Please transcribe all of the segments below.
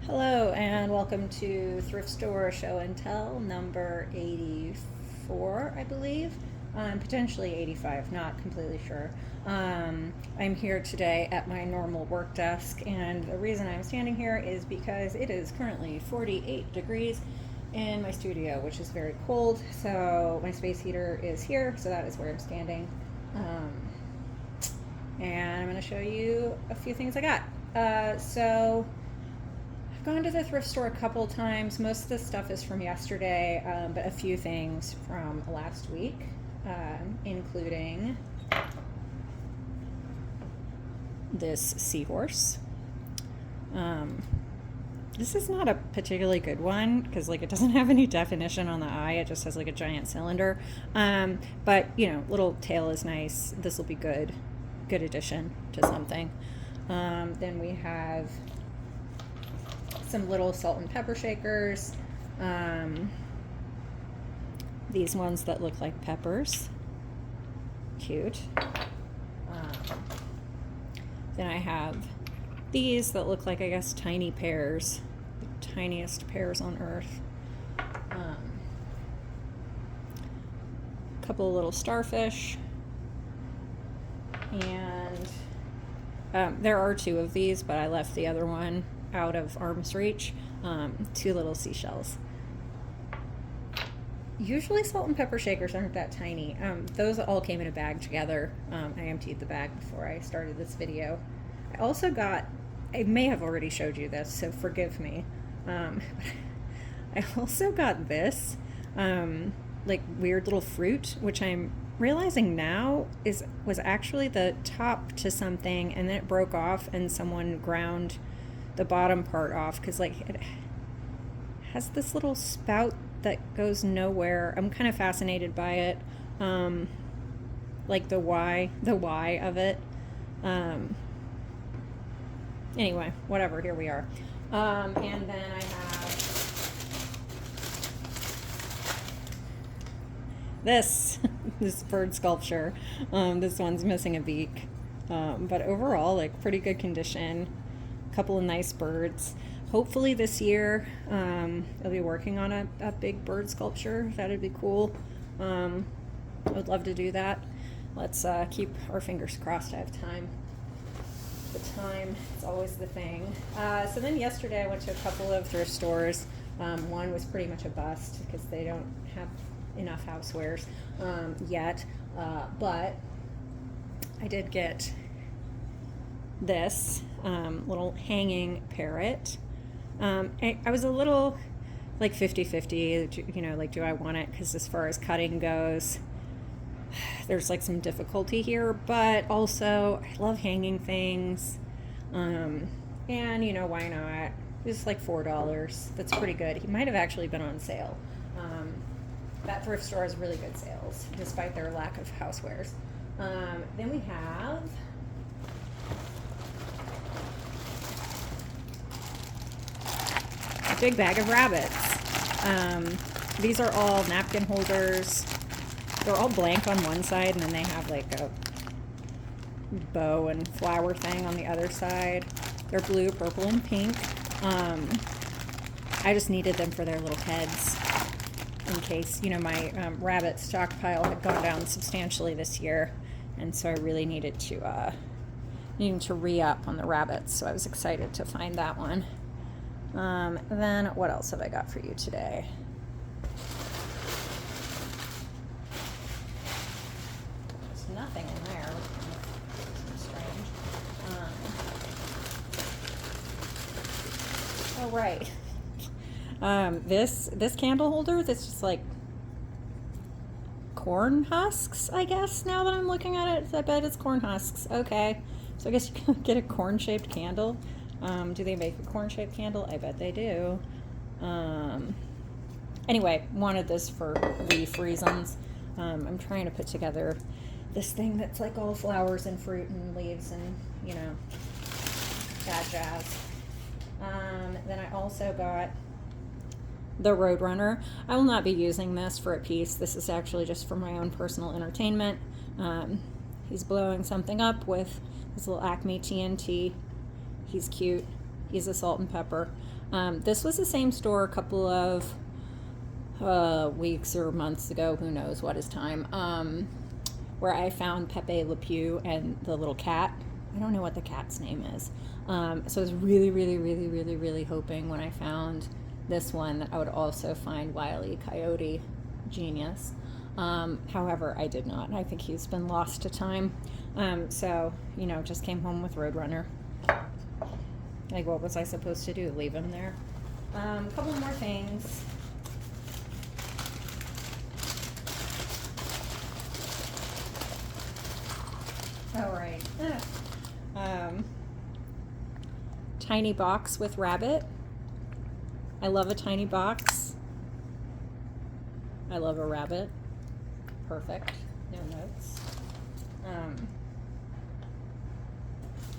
Hello and welcome to Thrift Store Show and Tell number 84, I believe. Potentially 85, not completely sure. I'm here today at my normal work desk, and the reason I'm standing here is because it is currently 48 degrees in my studio, which is very cold. So my space heater is here, so that is where I'm standing. And I'm going to show you a few things I got. I've gone to the thrift store a couple times. Most of the stuff is from yesterday, but a few things from last week, including this seahorse. This is not a particularly good one because it doesn't have any definition on the eye. It just has a giant cylinder. But little tail is nice. This will be good addition to something. Then we have some little salt and pepper shakers. These ones that look like peppers. Cute. Then I have these that look like, I guess, tiny pears. The tiniest pears on earth. A couple of little starfish. And there are two of these, but I left the other one out of arm's reach. Two little seashells. Usually salt and pepper shakers aren't that tiny. Those all came in a bag together. I emptied the bag before I started this video. I also got, I may have already showed you this, so forgive me. I also got this weird little fruit, which I'm realizing now was actually the top to something, and then it broke off and someone ground the bottom part off because it has this little spout that goes nowhere. I'm kind of fascinated by it, the why of it. Anyway, whatever, here we are. And then I have this bird sculpture. This one's missing a beak, but overall pretty good condition. Couple of nice birds. Hopefully this year I'll be working on a big bird sculpture. That'd be cool. I would love to do that. Let's keep our fingers crossed I have time. The time is always the thing. So then yesterday I went to a couple of thrift stores. One was pretty much a bust because they don't have enough housewares yet, but I did get this little hanging parrot. I was a little 50-50, do I want it? Because as far as cutting goes, there's some difficulty here, but also I love hanging things. And why not? It's $4. That's pretty good. He might have actually been on sale. That thrift store has really good sales, despite their lack of housewares. Then we have a big bag of rabbits. These are all napkin holders. They're all blank on one side, and then they have a bow and flower thing on the other side. They're blue, purple, and pink. I just needed them for their little heads in case, my rabbit stockpile had gone down substantially this year, and so I really needed to re-up on the rabbits, so I was excited to find that one. Then what else have I got for you today? There's nothing in there, which is strange. Oh, right. This candle holder, that's just corn husks, I guess, now that I'm looking at it. I bet it's corn husks. Okay. So I guess you can get a corn-shaped candle. Do they make a corn-shaped candle? I bet they do. Anyway, wanted this for leaf reasons. I'm trying to put together this thing that's all flowers and fruit and leaves and, that jazz. Then I also got the Roadrunner. I will not be using this for a piece. This is actually just for my own personal entertainment. He's blowing something up with his little Acme TNT. He's cute. He's a salt and pepper. This was the same store a couple of weeks or months ago, who knows what is time, where I found Pepe Le Pew and the little cat. I don't know what the cat's name is. So I was really, really, really, really, really hoping when I found this one that I would also find Wile E. Coyote Genius. However, I did not. I think he's been lost to time. So, just came home with Roadrunner. Like, what was I supposed to do? Leave him there? A couple more things. All right. Tiny box with rabbit. I love a tiny box. I love a rabbit. Perfect. No notes.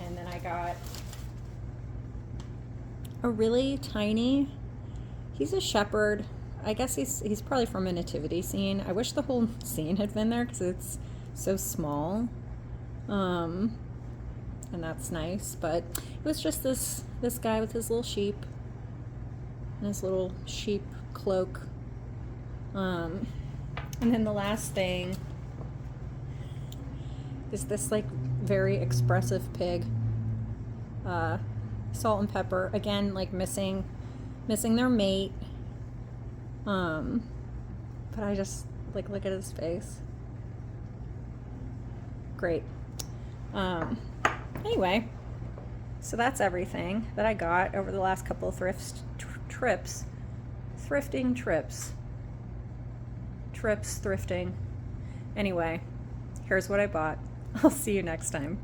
And then I got a really tiny, he's a shepherd. I guess he's probably from a nativity scene. I wish the whole scene had been there because it's so small. And that's nice, but it was just this guy with his little sheep and his little sheep cloak. And then the last thing is this like very expressive pig. Salt and pepper, again, like missing their mate. But I just like look at his face. Great. Anyway, so that's everything that I got over the last couple of thrifting trips. Anyway, here's what I bought. I'll see you next time.